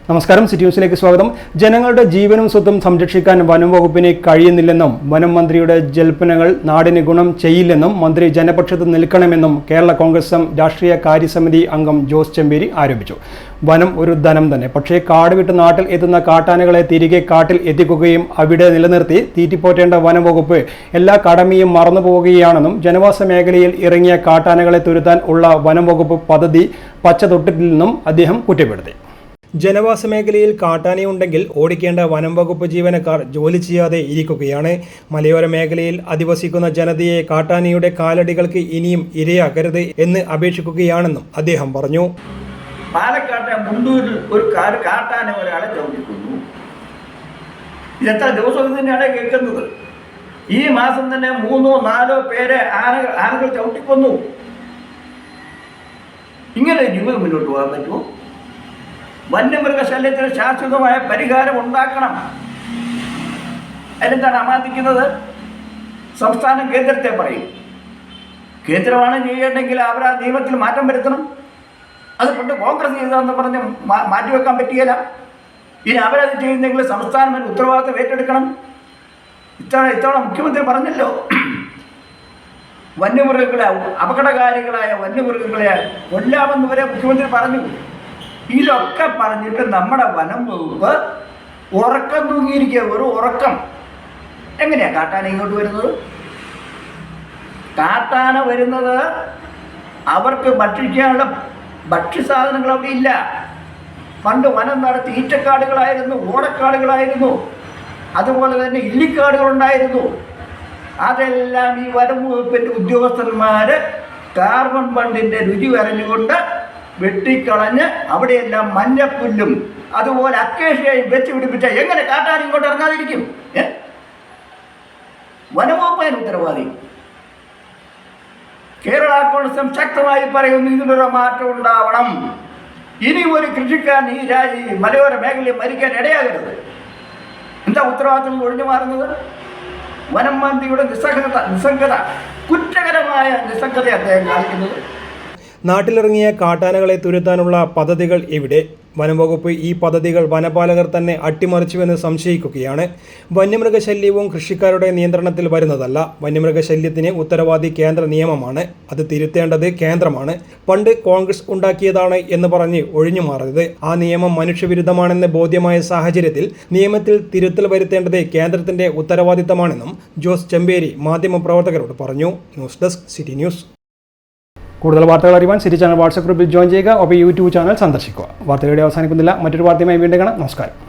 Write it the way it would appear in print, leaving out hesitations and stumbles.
നമസ്കാരം, സിറ്റി ന്യൂസിലേക്ക് സ്വാഗതം. ജനങ്ങളുടെ ജീവനും സ്വത്തും സംരക്ഷിക്കാൻ വനം വകുപ്പിന് കഴിയുന്നില്ലെന്നും വനം മന്ത്രിയുടെ ജൽപ്പനകൾ നാടിന് ഗുണം ചെയ്യില്ലെന്നും മന്ത്രി ജനപക്ഷത്ത് നിൽക്കണമെന്നും കേരള കോൺഗ്രസ് എം രാഷ്ട്രീയ കാര്യസമിതി അംഗം ജോസ് ചെമ്പേരി ആരോപിച്ചു. വനം ഒരു ധനം തന്നെ, പക്ഷേ കാട് വിട്ട് നാട്ടിൽ എത്തുന്ന കാട്ടാനകളെ തിരികെ കാട്ടിൽ എത്തിക്കുകയും അവിടെ നിലനിർത്തി തീറ്റിപ്പോറ്റേണ്ട വനം വകുപ്പ് എല്ലാ കടമയും മറന്നു പോവുകയാണെന്നും ജനവാസ മേഖലയിൽ ഇറങ്ങിയ കാട്ടാനകളെ തുരത്താൻ ഉള്ള വനം വകുപ്പ് പദ്ധതി പച്ചതൊട്ടിട്ടില്ലെന്നും അദ്ദേഹം കുറ്റപ്പെടുത്തി. ജനവാസ മേഖലയിൽ കാട്ടാനയുണ്ടെങ്കിൽ ഓടിക്കേണ്ട വനം വകുപ്പ് ജീവനക്കാർ ജോലി ചെയ്യാതെ ഇരിക്കുകയാണ്. മലയോര മേഖലയിൽ അധിവസിക്കുന്ന ജനതയെ കാട്ടാനയുടെ കാലടികൾക്ക് ഇനിയും ഇരയാക്കരുത് എന്ന് അപേക്ഷിക്കുകയാണെന്നും അദ്ദേഹം പറഞ്ഞു. പാലക്കാട്ടെ മുണ്ടൂരിൽ ഒരു കാട്ടാന ഒരാളെ ചവിട്ടിക്കൊന്നു. ഇതെത്ര ദിവസം ഇത് തന്നെയാണ് കേൾക്കുന്നത്. ഈ മാസം തന്നെ 3-4 പേരെ ആനകൾ ചവിട്ടിക്കൊന്നു. ഇങ്ങനെ ജീവിതം മുന്നോട്ട് പോകാൻ പറ്റുമോ? വന്യമൃഗശല്യത്തിന് ശാശ്വതമായ പരിഹാരം ഉണ്ടാക്കണം. അതിനെന്താണ് അമാന്തിക്കുന്നത്? സംസ്ഥാനം കേന്ദ്രത്തെ പറയും. കേന്ദ്രമാണ് ചെയ്യേണ്ടെങ്കിൽ അവർ ആ നിയമത്തിൽ മാറ്റം വരുത്തണം. അത് കൊണ്ട് കോൺഗ്രസ് ചെയ്തതെന്ന് പറഞ്ഞ് മാറ്റിവെക്കാൻ പറ്റുകയില്ല. ഇനി അവരത് ചെയ്യുന്നെങ്കിൽ സംസ്ഥാനം അതിന് ഉത്തരവാദിത്വം ഏറ്റെടുക്കണം. ഇത്തവണ മുഖ്യമന്ത്രി പറഞ്ഞല്ലോ, വന്യമൃഗങ്ങളെ, അപകടകാരികളായ വന്യമൃഗങ്ങളെ കൊല്ലാമെന്ന് വരെ മുഖ്യമന്ത്രി പറഞ്ഞു. ഇതൊക്കെ പറഞ്ഞിട്ട് നമ്മുടെ വനം വകുപ്പ് ഉറക്കം തൂങ്ങിയിരിക്കുക. ഒരു ഉറക്കം. എങ്ങനെയാണ് കാട്ടാന ഇങ്ങോട്ട് വരുന്നത്? കാട്ടാന വരുന്നത് അവർക്ക് ഭക്ഷിക്കാനുള്ള ഭക്ഷ്യസാധനങ്ങൾ അവിടെ ഇല്ല. പണ്ട് വനം നടത്തി ഈറ്റക്കാടുകളായിരുന്നു, ഓടക്കാടുകളായിരുന്നു, അതുപോലെ തന്നെ ഇല്ലിക്കാടുകളുണ്ടായിരുന്നു. അതെല്ലാം ഈ വനം വകുപ്പിൻ്റെ ഉദ്യോഗസ്ഥന്മാർ കാർബൺ ഫണ്ടിൻ്റെ രുചി വരഞ്ഞുകൊണ്ട് വെട്ടിക്കളഞ്ഞ് അവിടെയെല്ലാം മഞ്ഞപ്പുല്ലും അതുപോലെ അക്കേഷ്യയും വെച്ച് പിടിപ്പിച്ചാൽ എങ്ങനെ കാട്ടാൻ ഇങ്ങോട്ട് ഇറങ്ങാതിരിക്കും? വനവകുപ്പിന് ഉത്തരവാദി. കേരള കോൺഗ്രസ് ശക്തമായി പറയുന്നു, ഇതിനൊരു മാറ്റം ഉണ്ടാവണം. ഇനി ഒരു കൃഷിക്കാരൻ ഈ മലയോര മേഖലയിൽ മരിക്കാൻ ഇടയാകരുത്. എന്താ ഉത്തരവാദിത്തം ഒഴിഞ്ഞു മാറുന്നത്? വനം മന്ത്രിയുടെ നിസ്സംഗത, കുറ്റകരമായ നിസ്സംഗത അദ്ദേഹം കാണിക്കുന്നത്. നാട്ടിലിറങ്ങിയ കാട്ടാനകളെ തുരത്താനുള്ള പദ്ധതികൾ എവിടെ? വനംവകുപ്പ് ഈ പദ്ധതികൾ വനപാലകർ തന്നെ അട്ടിമറിച്ചുവെന്ന് സംശയിക്കുകയാണ്. വന്യമൃഗശല്യവും കൃഷിക്കാരുടെ നിയന്ത്രണത്തിൽ വരുന്നതല്ല. വന്യമൃഗശല്യത്തിന് ഉത്തരവാദി കേന്ദ്ര നിയമമാണ്. അത് തിരുത്തേണ്ടത് കേന്ദ്രമാണ്. പണ്ട് കോൺഗ്രസ് ഉണ്ടാക്കിയതാണ് എന്ന് പറഞ്ഞ് ഒഴിഞ്ഞു മാറരുത്. ആ നിയമം മനുഷ്യവിരുദ്ധമാണെന്ന് ബോധ്യമായ സാഹചര്യത്തിൽ നിയമത്തിൽ തിരുത്തൽ വരുത്തേണ്ടത് കേന്ദ്രത്തിന്റെ ഉത്തരവാദിത്തമാണെന്നും ജോസ് ചെമ്പേരി മാധ്യമപ്രവർത്തകരോട് പറഞ്ഞു. News desk, city news. കൂടുതൽ വാർത്തകൾ അറിയാൻ സിറ്റി ചാനൽ വാട്സ്ആപ്പ് ഗ്രൂപ്പിൽ ജോയിൻ ചെയ്യുക. ഒപ്പം യൂട്യൂബ് ചാനൽ സന്ദർശിക്കുക. വാർത്തകളുടെ അവസാനിക്കുന്നില്ല. മറ്റൊരു വാർത്തയുമായി വീണ്ടും കാണാം. നമസ്കാരം.